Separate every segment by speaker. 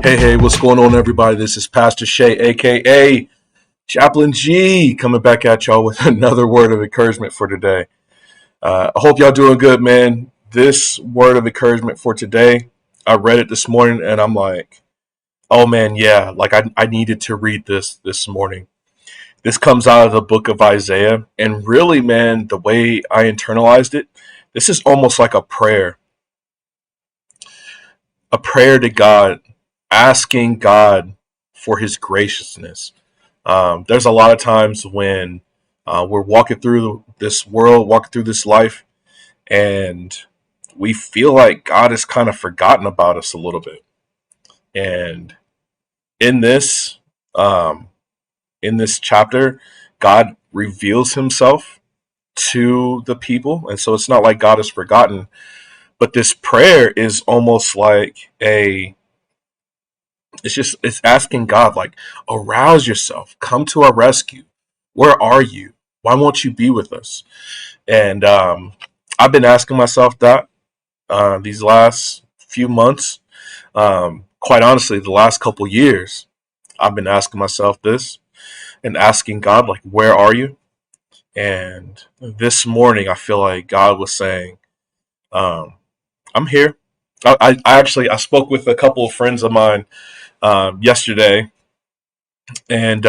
Speaker 1: Hey, what's going on, everybody? This is Pastor Shay, aka Chaplain G, coming back at y'all with another word of encouragement for today. I hope y'all doing good, man. This word of encouragement for today, I read it this morning and I'm like, oh man, yeah, like I needed to read this morning. This comes out of the book of Isaiah, and really, man, the way I internalized it, this is almost like a prayer to God, asking God for his graciousness. There's a lot of times when we're walking through this world, walking through this life, and we feel like God has kind of forgotten about us a little bit. And in this, um, in this chapter, God reveals Himself to the people, and so it's not like God has forgotten. But this prayer is almost like it's asking God, like, arouse yourself, come to our rescue. Where are you? Why won't you be with us? And I've been asking myself that these last few months. Quite honestly, the last couple years, I've been asking myself this and asking God, like, where are you? And this morning, I feel like God was saying, um, I'm here. I spoke with a couple of friends of mine yesterday, and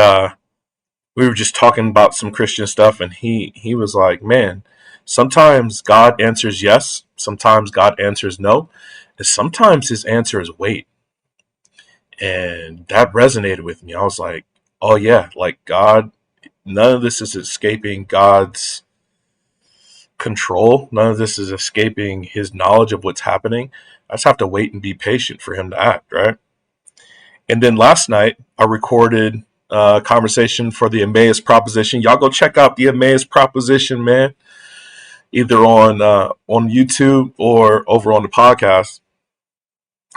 Speaker 1: we were just talking about some Christian stuff, and he was like, "Man, sometimes God answers yes, sometimes God answers no, and sometimes His answer is wait." And that resonated with me. I was like, "Oh yeah, like God, none of this is escaping God's control. None of this is escaping His knowledge of what's happening. I just have to wait and be patient for Him to act, right?" And then last night, I recorded a conversation for the Emmaus Proposition. Y'all go check out the Emmaus Proposition, man, either on YouTube or over on the podcast.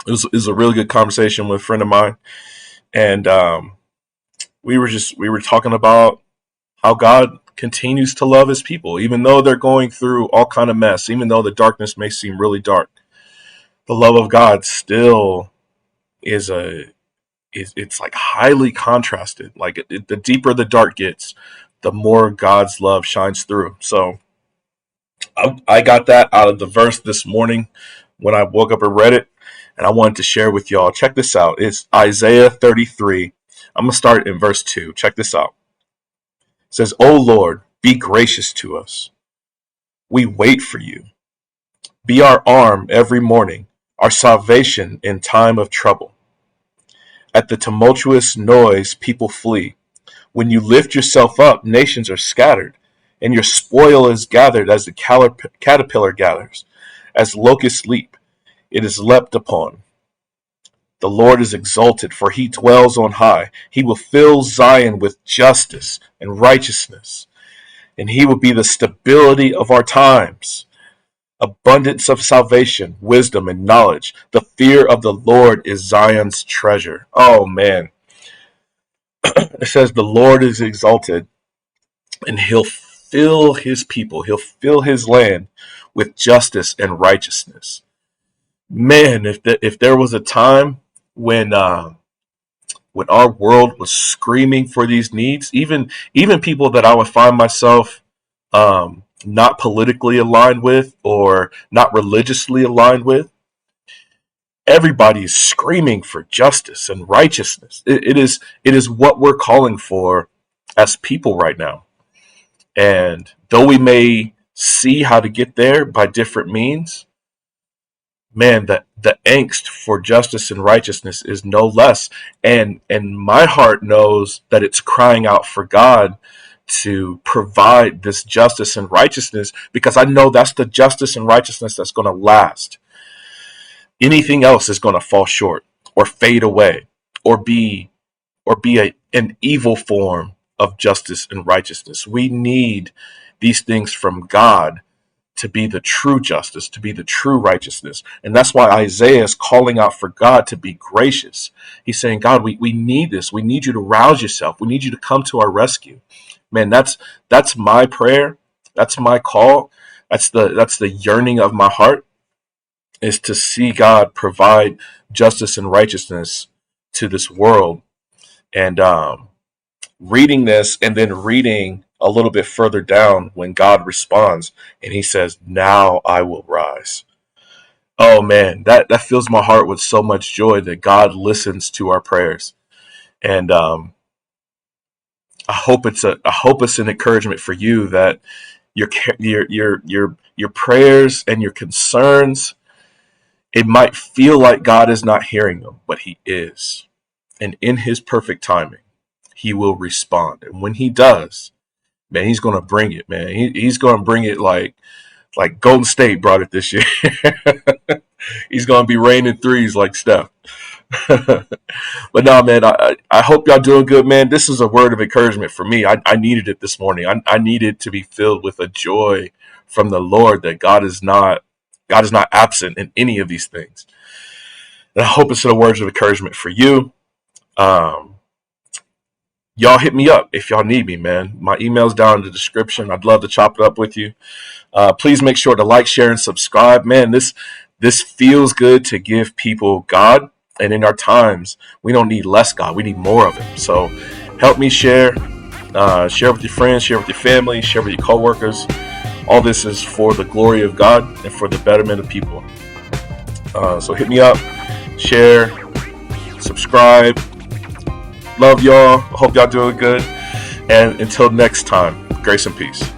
Speaker 1: It was a really good conversation with a friend of mine, and we were talking about how God continues to love His people, even though they're going through all kind of mess, even though the darkness may seem really dark. The love of God still is it's like highly contrasted. Like the deeper the dark gets, the more God's love shines through. So I got that out of the verse this morning when I woke up and read it, and I wanted to share with y'all. Check this out. It's Isaiah 33. I'm going to start in verse 2. Check this out. It says, "O Lord, be gracious to us. We wait for you. Be our arm every morning, our salvation in time of trouble. At the tumultuous noise, people flee. When you lift yourself up, nations are scattered, and your spoil is gathered as the caterpillar gathers. As locusts leap, it is leapt upon. The Lord is exalted, for he dwells on high. He will fill Zion with justice and righteousness, and he will be the stability of our times. Abundance of salvation, wisdom, and knowledge. The fear of the Lord is Zion's treasure." Oh, man. It says the Lord is exalted, and he'll fill his people, he'll fill his land with justice and righteousness. Man, if there was a time when our world was screaming for these needs, even people that I would find myself not politically aligned with or not religiously aligned with, everybody is screaming for justice and righteousness. It is what we're calling for as people right now. And though we may see how to get there by different means, man, the angst for justice and righteousness is no less. And my heart knows that it's crying out for God to provide this justice and righteousness, because I know that's the justice and righteousness that's going to last. Anything else is going to fall short or fade away or be an evil form of justice and righteousness. We need these things from God to be the true justice, to be the true righteousness. And that's why Isaiah is calling out for God to be gracious. He's saying, God, we need this. We need you to rouse yourself. We need you to come to our rescue. Man, that's my prayer. That's my call. That's the yearning of my heart, is to see God provide justice and righteousness to this world. And reading this and then reading a little bit further down when God responds and he says, "Now I will rise." Oh man, that fills my heart with so much joy that God listens to our prayers. And I hope it's an encouragement for you that your prayers and your concerns, it might feel like God is not hearing them, but he is. And in his perfect timing, he will respond. And when he does, man, he's going to bring it, man. He's going to bring it like Golden State brought it this year. He's going to be raining threes like Steph. But no, man, I hope y'all doing good, man. This is a word of encouragement for me. I needed it this morning. I needed to be filled with a joy from the Lord that God is not absent in any of these things. And I hope it's the words of encouragement for you. Y'all hit me up if y'all need me, man. My email's down in the description. I'd love to chop it up with you. Please make sure to like, share, and subscribe. Man, this feels good to give people God. And in our times, we don't need less God. We need more of Him. So help me share. Share with your friends, share with your family, share with your coworkers. All this is for the glory of God and for the betterment of people. So hit me up, share, subscribe. Love y'all. Hope y'all doing good. And until next time, grace and peace.